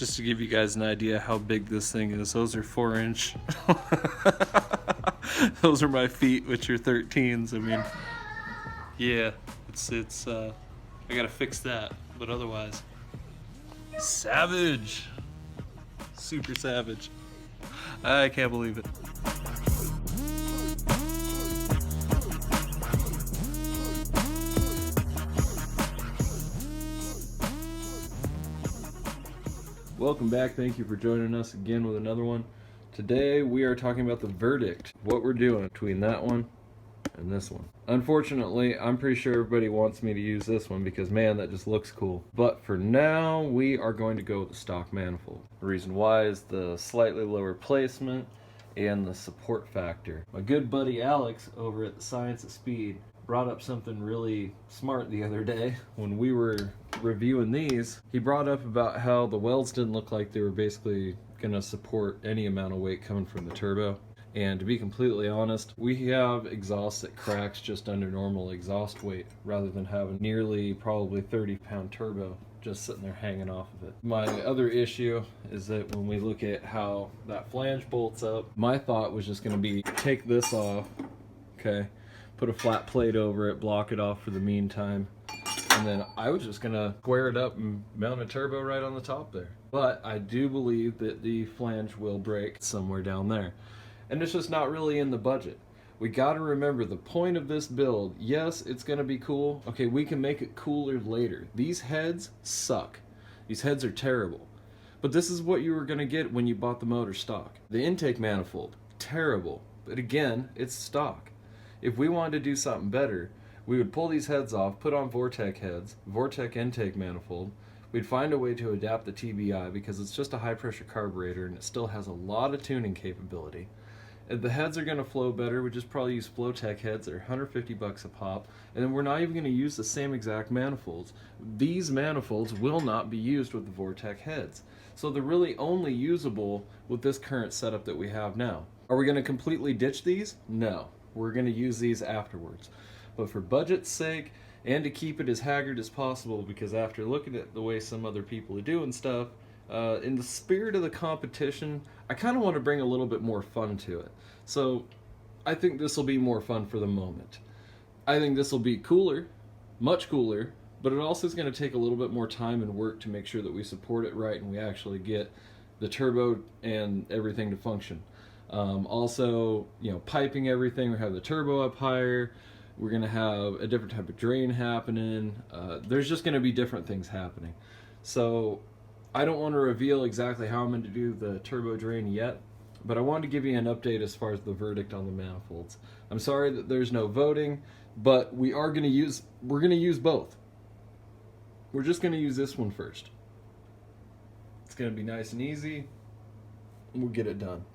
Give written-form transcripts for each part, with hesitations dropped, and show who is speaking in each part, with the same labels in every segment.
Speaker 1: Just to give you guys an idea how big this thing is, those are 4-inch. Those are my feet, which are 13s. I mean, yeah, it's I gotta fix that, but otherwise, savage, super savage. I can't believe it. Welcome back. Thank you for joining us again with another one. Today we are talking about the verdict, what we're doing between that one and this one. Unfortunately, I'm pretty sure everybody wants me to use this one because, man, that just looks cool. But for now, we are going to go with the stock manifold. The reason why is the slightly lower placement and the support factor. My good buddy Alex over at the Science of Speed brought up something really smart the other day when we were reviewing these. He brought up about how the welds didn't look like they were basically going to support any amount of weight coming from the turbo. And to be completely honest, we have exhaust that cracks just under normal exhaust weight rather than having nearly probably 30-pound turbo just sitting there hanging off of it. My other issue is that when we look at how that flange bolts up, my thought was just going to be take this off, okay, put a flat plate over it, block it off for the meantime, and then I was just going to square it up and mount a turbo right on the top there. But I do believe that the flange will break somewhere down there. And it's just not really in the budget. We got to remember the point of this build, yes, it's going to be cool. Okay, we can make it cooler later. These heads suck. These heads are terrible. But this is what you were going to get when you bought the motor stock. The intake manifold, terrible. But again, it's stock. If we wanted to do something better, we would pull these heads off, put on Vortec heads, Vortec intake manifold. We'd find a way to adapt the TBI because it's just a high pressure carburetor and it still has a lot of tuning capability. If the heads are going to flow better, we just probably use Flowtech heads. They're $150 a pop, and then we're not even going to use the same exact manifolds. These manifolds will not be used with the Vortec heads, so they're really only usable with this current setup that we have now. Are we going to completely ditch these? No, we're going to use these afterwards. But for budget's sake, and to keep it as Haggard as possible, because after looking at the way some other people are doing stuff, in the spirit of the competition, I kind of want to bring a little bit more fun to it. So I think this will be more fun for the moment. I think this will be cooler, much cooler, but it also is going to take a little bit more time and work to make sure that we support it right and we actually get the turbo and everything to function. Also, piping everything, we have the turbo up higher. We're going to have a different type of drain happening. There's just going to be different things happening. So I don't want to reveal exactly how I'm going to do the turbo drain yet, but I wanted to give you an update as far as the verdict on the manifolds. I'm sorry that there's no voting, but we're going to use both. We're just going to use this one first. It's going to be nice and easy. We'll get it done.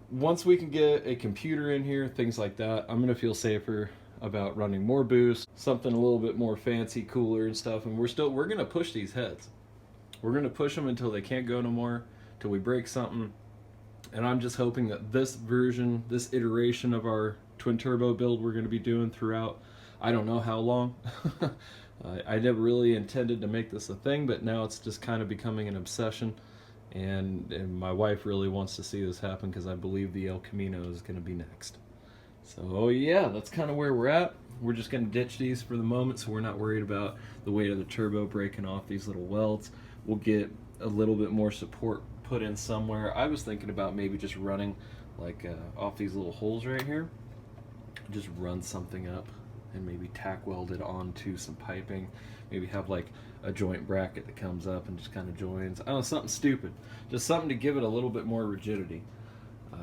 Speaker 1: Once we can get a computer in here, things like that, I'm going to feel safer about running more boost, something a little bit more fancy, cooler and stuff, and we're going to push these heads. We're going to push them until they can't go no more, till we break something. And I'm just hoping that this version, this iteration of our twin turbo build we're going to be doing throughout, I don't know how long. I never really intended to make this a thing, but now it's just kind of becoming an obsession. And my wife really wants to see this happen because I believe the El Camino is going to be next. So yeah, that's kind of where we're at. We're just going to ditch these for the moment so we're not worried about the weight of the turbo breaking off these little welds. We'll get a little bit more support put in somewhere. I was thinking about maybe just running like off these little holes right here, just run something up and maybe tack weld it onto some piping. Maybe have like a joint bracket that comes up and just kind of joins. I don't know, something stupid. Just something to give it a little bit more rigidity.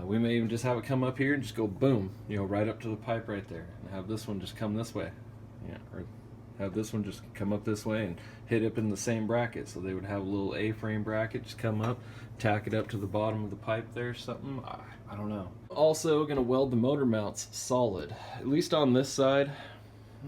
Speaker 1: We may even just have it come up here and just go boom, right up to the pipe right there. And have this one just come this way. Yeah, or have this one just come up this way and hit up in the same bracket. So they would have a little A-frame bracket just come up, tack it up to the bottom of the pipe there, something. I don't know. Also going to weld the motor mounts solid, at least on this side.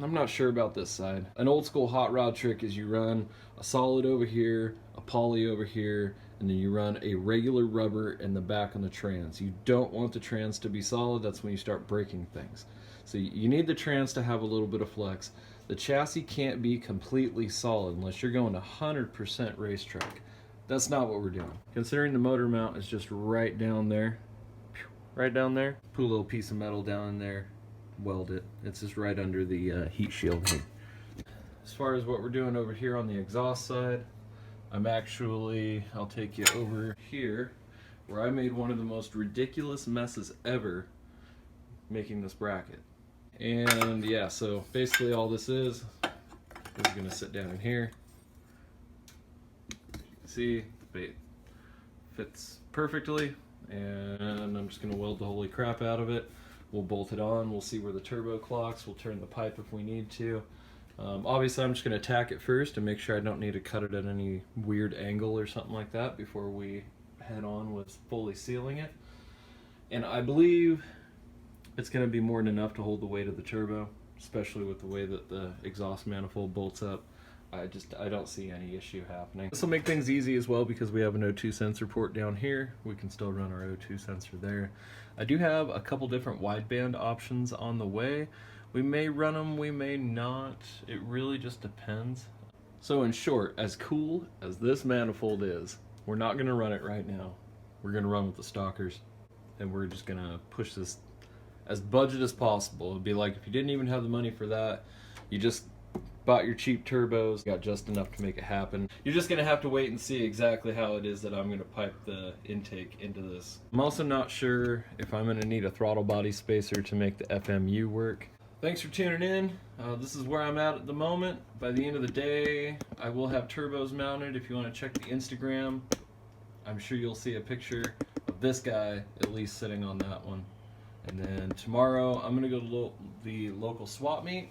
Speaker 1: I'm not sure about this side. An old school hot rod trick is you run a solid over here, a poly over here, and then you run a regular rubber in the back on the trans. You don't want the trans to be solid. That's when you start breaking things. So you need the trans to have a little bit of flex. The chassis can't be completely solid unless you're going 100% racetrack. That's not what we're doing. Considering the motor mount is just right down there, right down there, put a little piece of metal down in there, weld it. It's just right under the heat shield here. As far as what we're doing over here on the exhaust side, I'll take you over here where I made one of the most ridiculous messes ever making this bracket. And yeah, so basically all this is gonna sit down in here. See, it fits perfectly, and I'm just gonna weld the holy crap out of it. We'll bolt it on, we'll see where the turbo clocks, we'll turn the pipe if we need to. Obviously I'm just gonna tack it first and make sure I don't need to cut it at any weird angle or something like that before we head on with fully sealing it. And I believe it's gonna be more than enough to hold the weight of the turbo, especially with the way that the exhaust manifold bolts up. I don't see any issue happening. This will make things easy as well because we have an O2 sensor port down here. We can still run our O2 sensor there. I do have a couple different wideband options on the way. We may run them, we may not. It really just depends. So in short, as cool as this manifold is, we're not gonna run it right now. We're gonna run with the stockers, and we're just gonna push this as budget as possible. It'd be like if you didn't even have the money for that, you just bought your cheap turbos, got just enough to make it happen. You're just gonna have to wait and see exactly how it is that I'm gonna pipe the intake into this. I'm also not sure if I'm gonna need a throttle body spacer to make the FMU work. Thanks for tuning in. This is where I'm at the moment. By the end of the day, I will have turbos mounted. If you want to check the Instagram, I'm sure you'll see a picture of this guy at least sitting on that one. And then tomorrow, I'm gonna go to the local swap meet,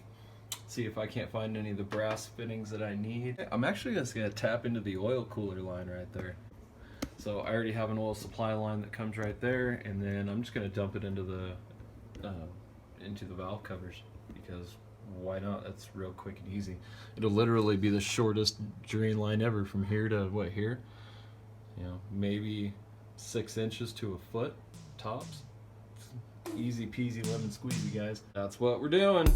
Speaker 1: see if I can't find any of the brass fittings that I need. I'm actually just gonna tap into the oil cooler line right there. So I already have an oil supply line that comes right there, and then I'm just gonna dump it into the valve covers, because why not? That's real quick and easy. It'll literally be the shortest drain line ever from here to what, here? You know, maybe 6 inches to a foot tops. Easy peasy lemon squeezy, guys. That's what we're doing.